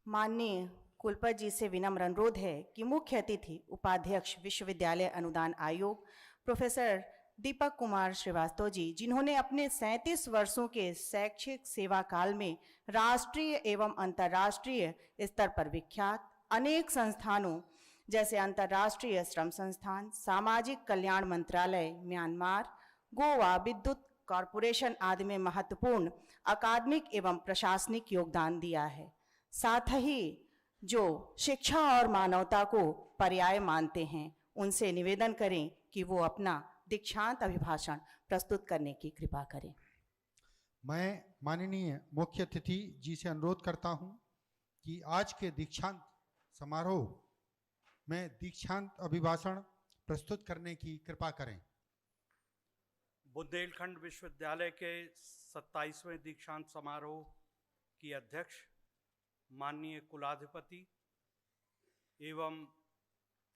माननीय कुलपति जी से विनम्र अनुरोध है कि मुख्य अतिथि उपाध्यक्ष विश्वविद्यालय अनुदान आयोग प्रोफेसर दीपक कुमार श्रीवास्तव जी, जिन्होंने अपने 37 वर्षों के शैक्षिक सेवा काल में राष्ट्रीय एवं अंतर्राष्ट्रीय स्तर पर विख्यात अनेक संस्थानों जैसे अंतर्राष्ट्रीय श्रम संस्थान, सामाजिक कल्याण मंत्रालय म्यांमार, गोवा विद्युत कॉरपोरेशन आदि में महत्वपूर्ण अकादमिक एवं प्रशासनिक योगदान दिया है। साथ ही जो शिक्षा और मानवता को पर्याय मानते हैं, उनसे निवेदन करें कि वो अपना दीक्षांत अभिभाषण प्रस्तुत करने की कृपा करें। मैं माननीय मुख्य अतिथि जी से अनुरोध करता हूं कि आज के दीक्षांत समारोह में दीक्षांत अभिभाषण प्रस्तुत करने की कृपा करें। बुंदेलखंड विश्वविद्यालय के 27वें दीक्षांत समारोह की अध्यक्ष माननीय कुलाधिपति एवं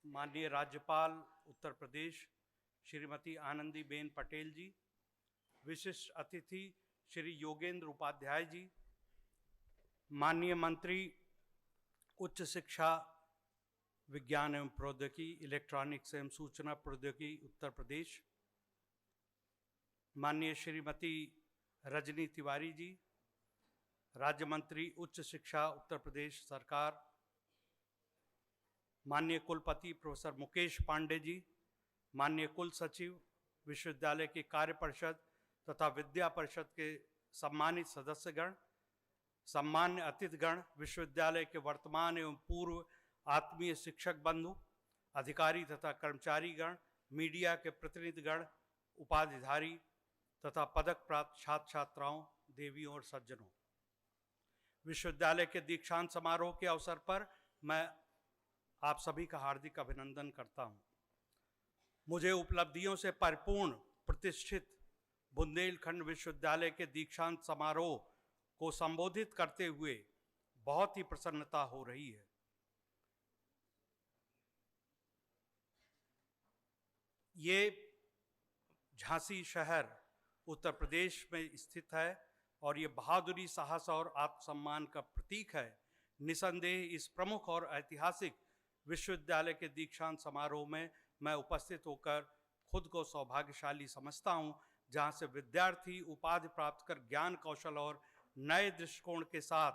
माननीय राज्यपाल उत्तर प्रदेश श्रीमती आनंदीबेन पटेल जी, विशिष्ट अतिथि श्री योगेंद्र उपाध्याय जी, माननीय मंत्री उच्च शिक्षा विज्ञान एवं प्रौद्योगिकी इलेक्ट्रॉनिक्स एवं सूचना प्रौद्योगिकी उत्तर प्रदेश, माननीय श्रीमती रजनी तिवारी जी, राज्य मंत्री उच्च शिक्षा उत्तर प्रदेश सरकार, माननीय कुलपति प्रोफेसर मुकेश पांडे जी, माननीय कुल सचिव विश्वविद्यालय की कार्य परिषद तथा विद्या परिषद के सम्मानित सदस्यगण, सम्मान्य अतिथिगण, विश्वविद्यालय के वर्तमान एवं पूर्व आत्मीय शिक्षक बंधु, अधिकारी तथा कर्मचारीगण, मीडिया के प्रतिनिधिगण, उपाधिधारी तथा पदक प्राप्त छात्र छात्राओं, देवियों और सज्जनों, विश्वविद्यालय के दीक्षांत समारोह के अवसर पर मैं आप सभी का हार्दिक अभिनंदन करता हूं। मुझे उपलब्धियों से परिपूर्ण प्रतिष्ठित बुंदेलखंड विश्वविद्यालय के दीक्षांत समारोह को संबोधित करते हुए बहुत ही प्रसन्नता हो रही है। ये झांसी शहर उत्तर प्रदेश में स्थित है और ये बहादुरी, साहस और आत्मसम्मान का प्रतीक है। निसंदेह इस प्रमुख और ऐतिहासिक विश्वविद्यालय के दीक्षांत समारोह में मैं उपस्थित होकर खुद को सौभाग्यशाली समझता हूं, जहां से विद्यार्थी उपाधि प्राप्त कर ज्ञान कौशल और नए दृष्टिकोण के साथ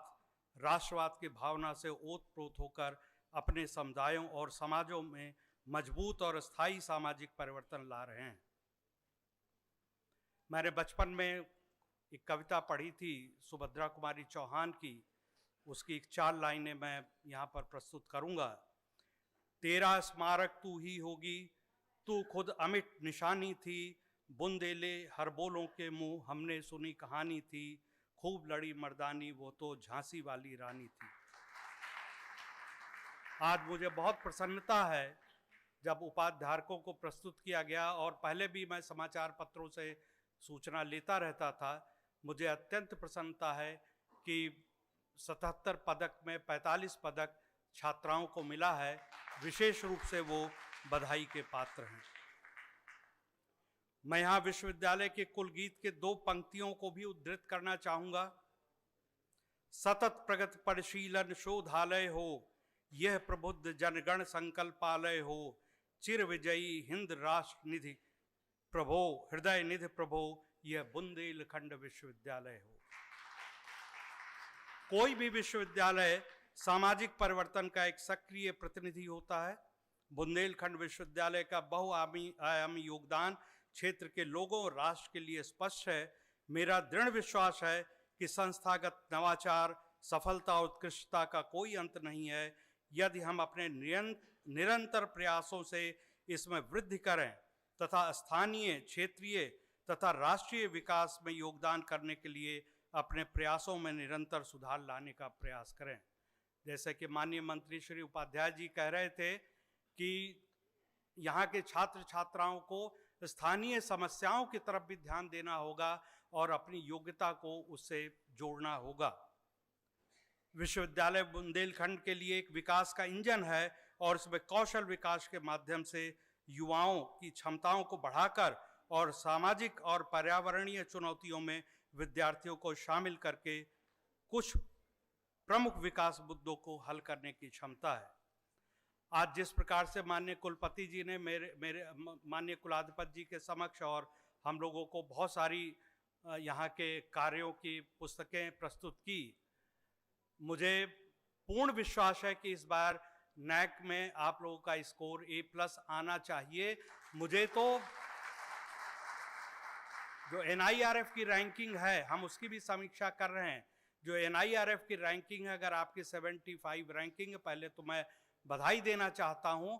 राष्ट्रवाद की भावना से ओतप्रोत होकर अपने समुदायों और समाजों में मजबूत और स्थायी सामाजिक परिवर्तन ला रहे हैं। मैंने बचपन में एक कविता पढ़ी थी सुभद्रा कुमारी चौहान की, उसकी 4 लाइनें मैं यहाँ पर प्रस्तुत करूँगा। तेरा स्मारक तू ही होगी, तू खुद अमिट निशानी थी, बुंदेले हर बोलों के मुंह हमने सुनी कहानी थी, खूब लड़ी मर्दानी वो तो झांसी वाली रानी थी। आज मुझे बहुत प्रसन्नता है जब उपाधिधारकों को प्रस्तुत किया गया, और पहले भी मैं समाचार पत्रों से सूचना लेता रहता था। मुझे अत्यंत प्रसन्नता है कि 77 पदक में 45 पदक छात्राओं को मिला है। विशेष रूप से वो बधाई के पात्र हैं। मैं यहाँ विश्वविद्यालय के कुल गीत के 2 पंक्तियों को भी उद्धृत करना चाहूँगा। सतत प्रगति परिशीलन शोधालय हो, यह प्रबुद्ध जनगण संकल्पालय हो, चिर विजयी हिंद राष्ट्र निधि प्रभो, हृदय निधि प्रभो, यह बुंदेलखंड विश्वविद्यालय हो। कोई भी विश्वविद्यालय सामाजिक परिवर्तन का एक सक्रिय प्रतिनिधि होता है। बुंदेलखंड विश्वविद्यालय का बहुआयामी योगदान क्षेत्र के लोगों और राष्ट्र के लिए स्पष्ट है। मेरा दृढ़ विश्वास है कि संस्थागत नवाचार, सफलता और उत्कृष्टता का कोई अंत नहीं है। यदि हम अपने निरंतर प्रयासों से इसमें वृद्धि करें तथा स्थानीय, क्षेत्रीय तथा राष्ट्रीय विकास में योगदान करने के लिए अपने प्रयासों में निरंतर सुधार लाने का प्रयास करें। जैसे कि माननीय मंत्री श्री उपाध्याय जी कह रहे थे कि यहाँ के छात्र छात्राओं को स्थानीय समस्याओं की तरफ भी ध्यान देना होगा और अपनी योग्यता को उससे जोड़ना होगा। विश्वविद्यालय बुंदेलखंड के लिए एक विकास का इंजन है और इसमें कौशल विकास के माध्यम से युवाओं की क्षमताओं को बढ़ाकर और सामाजिक और पर्यावरणीय चुनौतियों में विद्यार्थियों को शामिल करके कुछ प्रमुख विकास मुद्दों को हल करने की क्षमता है। आज जिस प्रकार से माननीय कुलपति जी ने मेरे माननीय कुलाधिपति जी के समक्ष और हम लोगों को बहुत सारी यहाँ के कार्यों की पुस्तकें प्रस्तुत की, मुझे पूर्ण विश्वास है कि इस बार नैक में आप लोगों का स्कोर A+ आना चाहिए। मुझे तो जो NIRF की रैंकिंग है, हम उसकी भी समीक्षा कर रहे हैं। जो NIRF की रैंकिंग है, अगर आपकी 75 रैंकिंग है, पहले तो मैं बधाई देना चाहता हूं।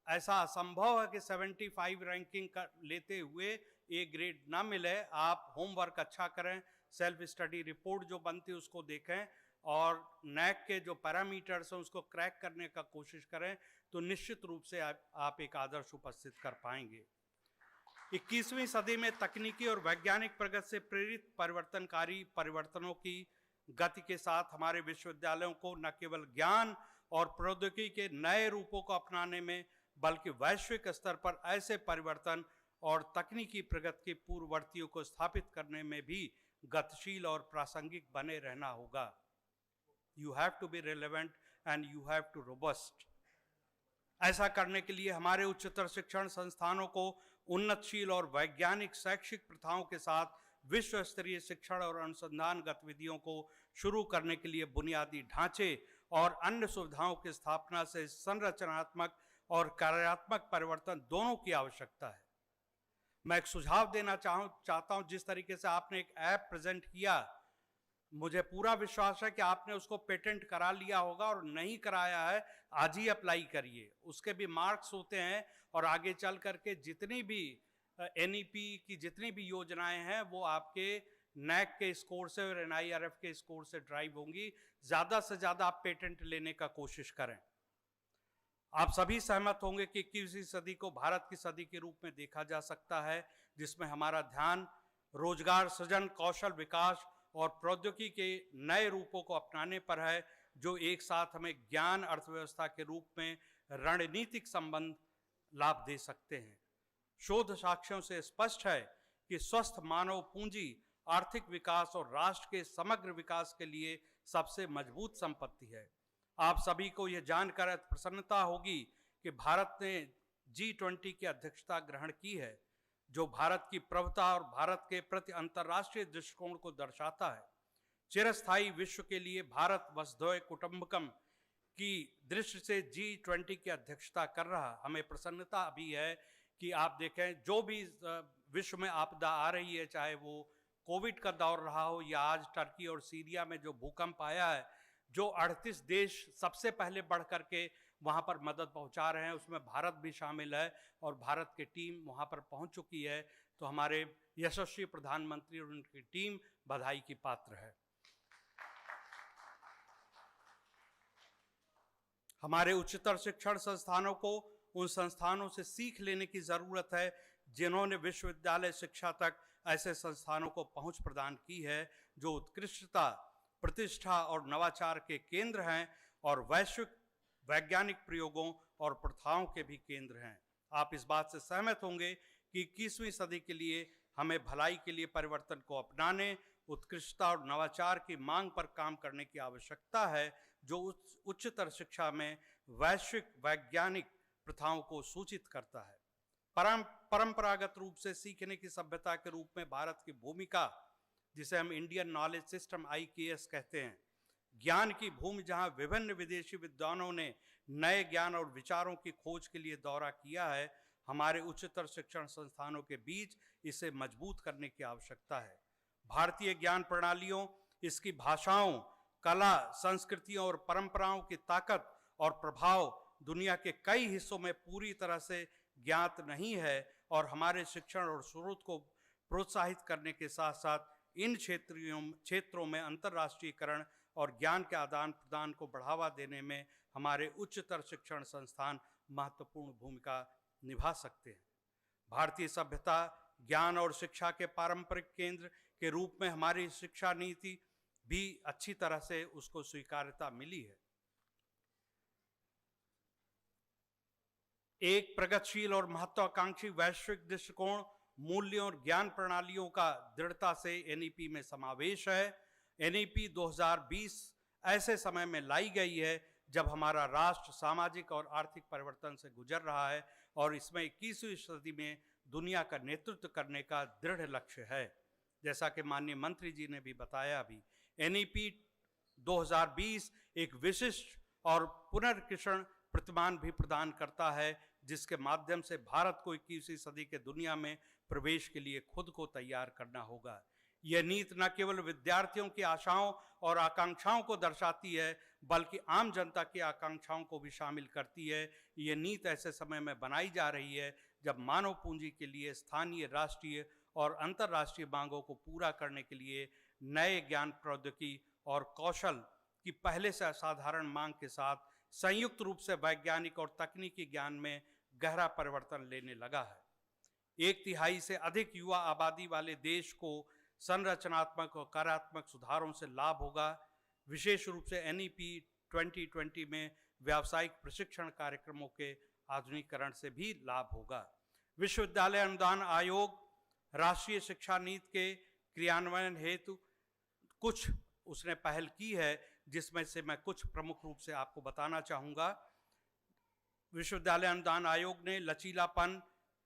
ऐसा असंभव है कि 75 रैंकिंग लेते हुए A ग्रेड ना मिले। आप होमवर्क अच्छा करें, सेल्फ स्टडी रिपोर्ट जो बनती है उसको देखें और नैक के जो पैरामीटर्स हैं उसको क्रैक करने का कोशिश करें, तो निश्चित रूप से आप एक आदर्श उपस्थित कर पाएंगे। 21वीं सदी में तकनीकी और वैज्ञानिक प्रगति से प्रेरित परिवर्तनकारी परिवर्तनों की गति के साथ हमारे विश्वविद्यालयों को न केवल ज्ञान और प्रौद्योगिकी के नए रूपों को अपनाने में, बल्कि वैश्विक स्तर पर ऐसे परिवर्तन और तकनीकी प्रगति के पूर्ववर्तियों को स्थापित करने में भी गतिशील और प्रासंगिक बने रहना होगा। You have to be relevant and you have to robust। ऐसा करने के लिए हमारे उच्चतर शिक्षण संस्थानों को उन्नतशील और वैज्ञानिक शैक्षिक प्रथाओं के साथ विश्व स्तरीय शिक्षण और अनुसंधान गतिविधियों को शुरू करने के लिए बुनियादी ढांचे और अन्य सुविधाओं की स्थापना से संरचनात्मक और कार्यात्मक परिवर्तन दोनों की आवश्यकता है। मैं एक सुझाव देना चाहता हूं, जिस तरीके से आपने एक ऐप प्रेजेंट किया, मुझे पूरा विश्वास है कि आपने उसको पेटेंट करा लिया होगा, और नहीं कराया है आज ही अप्लाई करिए। उसके भी मार्क्स होते हैं और आगे चल करके जितनी भी NEP की जितनी भी योजनाएं हैं वो आपके नैक के स्कोर से और NIRF के स्कोर से ड्राइव होंगी। ज़्यादा से ज़्यादा आप पेटेंट लेने का कोशिश करें। आप सभी सहमत होंगे कि 21वीं सदी को भारत की सदी के रूप में देखा जा सकता है, जिसमें हमारा ध्यान रोजगार सृजन, कौशल विकास और प्रौद्योगिकी के नए रूपों को अपनाने पर है, जो एक साथ हमें ज्ञान अर्थव्यवस्था के रूप में रणनीतिक संबंध लाभ दे सकते हैं। शोध साक्ष्यों से स्पष्ट है कि स्वस्थ मानव पूंजी आर्थिक विकास और राष्ट्र के समग्र विकास के लिए सबसे मजबूत संपत्ति है। आप सभी को यह जानकर प्रसन्नता होगी कि भारत ने G20 की अध्यक्षता ग्रहण की है, जो भारत की प्रभुता और भारत के प्रति अंतर्राष्ट्रीय दृष्टिकोण को दर्शाता है। चिरस्थायी विश्व के लिए भारत वसुधैव कुटुंबकम की दृष्टि से G20 की अध्यक्षता कर रहा। हमें प्रसन्नता भी है कि आप देखें, जो भी विश्व में आपदा आ रही है, चाहे वो कोविड का दौर रहा हो या आज टर्की और सीरिया में जो भूकंप आया है, जो 38 देश सबसे पहले बढ़ करके वहाँ पर मदद पहुँचा रहे हैं, उसमें भारत भी शामिल है और भारत की टीम वहाँ पर पहुँच चुकी है। तो हमारे यशस्वी प्रधानमंत्री और उनकी टीम बधाई की पात्र है। हमारे उच्चतर शिक्षण संस्थानों को उन संस्थानों से सीख लेने की ज़रूरत है जिन्होंने विश्वविद्यालय शिक्षा तक ऐसे संस्थानों को पहुंच प्रदान की है, जो उत्कृष्टता, प्रतिष्ठा और नवाचार के केंद्र हैं और वैश्विक वैज्ञानिक प्रयोगों और प्रथाओं के भी केंद्र हैं। आप इस बात से सहमत होंगे कि 21वीं सदी के लिए हमें भलाई के लिए परिवर्तन को अपनाने, उत्कृष्टता और नवाचार की मांग पर काम करने की आवश्यकता है, जो उच्चतर शिक्षा में वैश्विक वैज्ञानिक प्रथाओं को सूचित करता है। परंपरागत रूप से सीखने की सभ्यता के रूप में भारत की भूमिका, जिसे हम इंडियन नॉलेज सिस्टम IKS कहते हैं, ज्ञान की भूमि, जहां विभिन्न विदेशी विद्वानों ने नए ज्ञान और विचारों की खोज के लिए दौरा किया है, हमारे उच्चतर शिक्षण संस्थानों के बीच इसे मजबूत करने की आवश्यकता है। भारतीय ज्ञान प्रणालियों, इसकी भाषाओं, कला, संस्कृतियों और परंपराओं की ताकत और प्रभाव दुनिया के कई हिस्सों में पूरी तरह से ज्ञात नहीं है, और हमारे शिक्षण और स्रोत को प्रोत्साहित करने के साथ साथ इन क्षेत्रों में अंतर्राष्ट्रीयकरण और ज्ञान के आदान प्रदान को बढ़ावा देने में हमारे उच्चतर शिक्षण संस्थान महत्वपूर्ण भूमिका निभा सकते हैं। भारतीय सभ्यता, ज्ञान और शिक्षा के पारंपरिक केंद्र के रूप में हमारी शिक्षा नीति भी अच्छी तरह से उसको स्वीकार्यता मिली है। एक प्रगतिशील और महत्वाकांक्षी वैश्विक दृष्टिकोण, मूल्यों और ज्ञान प्रणालियों का दृढ़ता से NEP में समावेश है। NEP 2020 ऐसे समय में लाई गई है जब हमारा राष्ट्र सामाजिक और आर्थिक परिवर्तन से गुजर रहा है और इसमें 21वीं सदी में दुनिया का नेतृत्व करने का दृढ़ लक्ष्य है। जैसा कि माननीय मंत्री जी ने भी बताया भी, NEP 2020 एक विशिष्ट और पुनर्कृषण प्रतिमान भी प्रदान करता है, जिसके माध्यम से भारत को 21वीं सदी के दुनिया में प्रवेश के लिए खुद को तैयार करना होगा। यह नीति न केवल विद्यार्थियों की आशाओं और आकांक्षाओं को दर्शाती है, बल्कि आम जनता की आकांक्षाओं को भी शामिल करती है। यह नीति ऐसे समय में बनाई जा रही है जब मानव पूंजी के लिए स्थानीय, राष्ट्रीय और अंतर्राष्ट्रीय मांगों को पूरा करने के लिए नए ज्ञान, प्रौद्योगिकी और कौशल की पहले से असाधारण मांग के साथ संयुक्त रूप से वैज्ञानिक और तकनीकी ज्ञान में गहरा परिवर्तन लेने लगा है। 1/3 से अधिक युवा आबादी वाले देश को संरचनात्मक और कार्यात्मक सुधारों से लाभ होगा। विशेष रूप से NEP 2020 में व्यावसायिक प्रशिक्षण कार्यक्रमों के आधुनिकीकरण से भी लाभ होगा। विश्वविद्यालय अनुदान आयोग राष्ट्रीय शिक्षा नीति के क्रियान्वयन हेतु कुछ उसने पहल की है, जिसमें से मैं कुछ प्रमुख रूप से आपको बताना चाहूँगा। विश्वविद्यालय अनुदान आयोग ने लचीलापन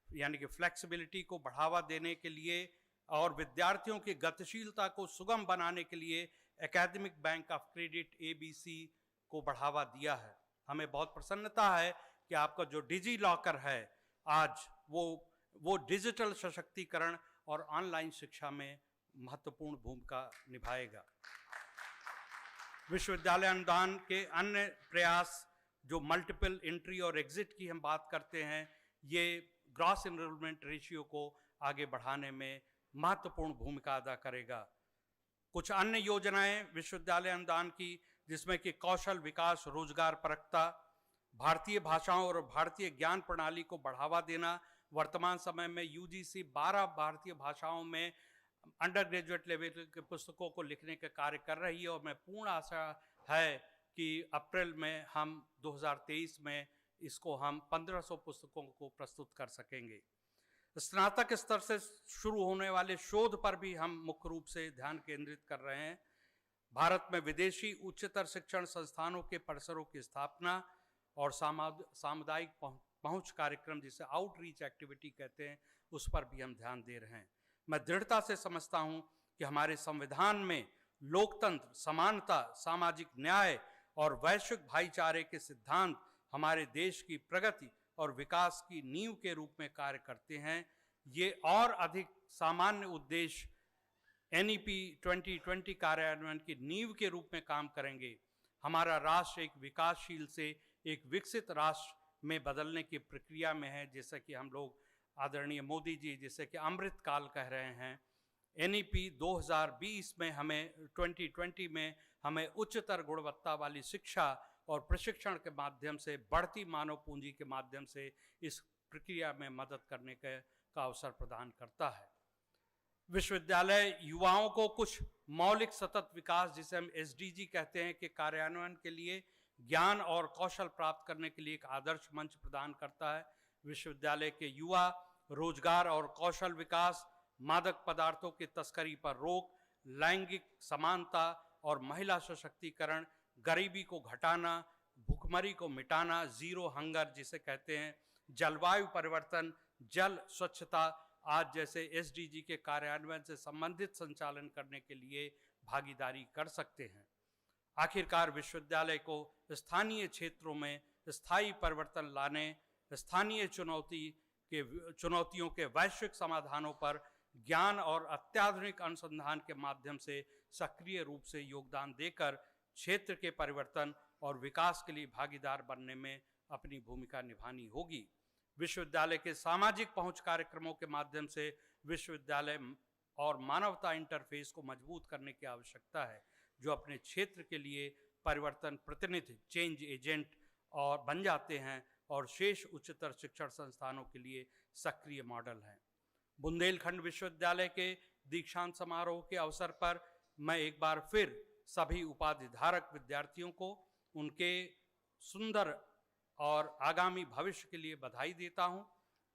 यानी कि फ्लेक्सिबिलिटी को बढ़ावा देने के लिए और विद्यार्थियों की गतिशीलता को सुगम बनाने के लिए academic bank of credit ABC को बढ़ावा दिया है। हमें बहुत प्रसन्नता है कि आपका जो डिजी लॉकर है आज वो डिजिटल सशक्तिकरण और ऑनलाइन शिक्षा में महत्वपूर्ण भूमिका निभाएगा। विश्वविद्यालय अनुदान के अन्य प्रयास जो मल्टीपल एंट्री और एग्जिट की हम बात करते हैं, ये ग्रॉस एनरोलमेंट रेशियो को आगे बढ़ाने में महत्वपूर्ण भूमिका अदा करेगा। कुछ अन्य योजनाएं विश्वविद्यालय अनुदान की, जिसमें कि कौशल विकास, रोजगार परकता, भारतीय भाषाओं और भारतीय ज्ञान प्रणाली को बढ़ावा देना। वर्तमान समय में UGC 12 भारतीय भाषाओं में अंडर ग्रेजुएट लेवल के पुस्तकों को लिखने का कार्य कर रही है और मैं पूर्ण आशा है कि अप्रैल में हम 2023 में इसको हम 1500 पुस्तकों को प्रस्तुत कर सकेंगे। स्नातक स्तर से शुरू होने वाले शोध पर भी हम मुख्य रूप से ध्यान केंद्रित कर रहे हैं। भारत में विदेशी उच्चतर शिक्षण संस्थानों के परिसरों की स्थापना और सामुदायिक पहुंच कार्यक्रम, जिसे आउटरीच एक्टिविटी कहते हैं, उस पर भी हम ध्यान दे रहे हैं। मैं दृढ़ता से समझता हूं कि हमारे संविधान में लोकतंत्र, समानता, सामाजिक न्याय और वैश्विक भाईचारे के सिद्धांत हमारे देश की प्रगति और विकास की नींव के रूप में कार्य करते हैं। ये और अधिक सामान्य उद्देश्य NEP 2020 कार्यान्वयन की नींव के रूप में काम करेंगे। हमारा राष्ट्र एक विकासशील से एक विकसित राष्ट्र में बदलने की प्रक्रिया में है, जैसे कि हम लोग आदरणीय मोदी जी जिसे कि अमृत काल कह रहे हैं। NEP 2020 में हमें 2020 में हमें उच्चतर गुणवत्ता वाली शिक्षा और प्रशिक्षण के माध्यम से, बढ़ती मानव पूंजी के माध्यम से इस प्रक्रिया में मदद करने का अवसर प्रदान करता है। विश्वविद्यालय युवाओं को कुछ मौलिक सतत विकास, जिसे हम SDG कहते हैं, के कार्यान्वयन के लिए ज्ञान और कौशल प्राप्त करने के लिए एक आदर्श मंच प्रदान करता है। विश्वविद्यालय के युवा रोजगार और कौशल विकास, मादक पदार्थों की तस्करी पर रोक, लैंगिक समानता और महिला सशक्तिकरण, गरीबी को घटाना, भूखमरी को मिटाना, जीरो हंगर जिसे कहते हैं, जलवायु परिवर्तन, जल स्वच्छता आज जैसे SDG के कार्यान्वयन से संबंधित संचालन करने के लिए भागीदारी कर सकते हैं। आखिरकार विश्वविद्यालय को स्थानीय क्षेत्रों में स्थायी परिवर्तन लाने, स्थानीय चुनौतियों के वैश्विक समाधानों पर ज्ञान और अत्याधुनिक अनुसंधान के माध्यम से सक्रिय रूप से योगदान देकर क्षेत्र के परिवर्तन और विकास के लिए भागीदार बनने में अपनी भूमिका निभानी होगी। विश्वविद्यालय के सामाजिक पहुंच कार्यक्रमों के माध्यम से विश्वविद्यालय और मानवता इंटरफेस को मजबूत करने की आवश्यकता है, जो अपने क्षेत्र के लिए परिवर्तन प्रतिनिधि, चेंज एजेंट और बन जाते हैं और शेष उच्चतर शिक्षण संस्थानों के लिए सक्रिय मॉडल हैं। बुंदेलखंड विश्वविद्यालय के दीक्षांत समारोह के अवसर पर मैं एक बार फिर सभी उपाधिधारक विद्यार्थियों को उनके सुंदर और आगामी भविष्य के लिए बधाई देता हूं।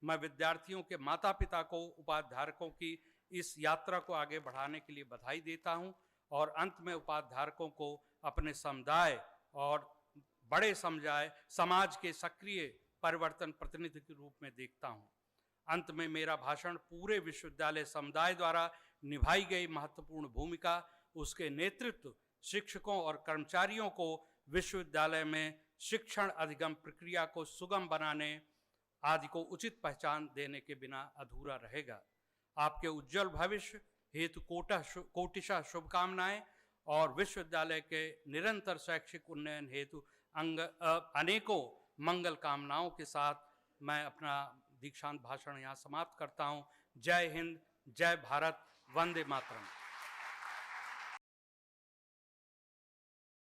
मैं विद्यार्थियों के माता पिता को उपाधिधारकों की इस यात्रा को आगे बढ़ाने के लिए बधाई देता हूं और अंत में उपाधिधारकों को अपने समुदाय और बड़े समाज के सक्रिय परिवर्तन प्रतिनिधि के रूप में देखता हूँ। अंत में मेरा भाषण पूरे विश्वविद्यालय समुदाय द्वारा निभाई गई महत्वपूर्ण भूमिका, उसके नेतृत्व, शिक्षकों और कर्मचारियों को विश्वविद्यालय में शिक्षण अधिगम प्रक्रिया को सुगम बनाने आदि को उचित पहचान देने के बिना अधूरा रहेगा। आपके उज्जवल भविष्य हेतु कोटिशा शुभकामनाएं और विश्वविद्यालय के निरंतर शैक्षिक उन्नयन हेतु अनेकों मंगल कामनाओं के साथ मैं अपना दीक्षांत भाषण यहाँ समाप्त करता हूँ। जय हिंद, जय भारत, वंदे मातरम।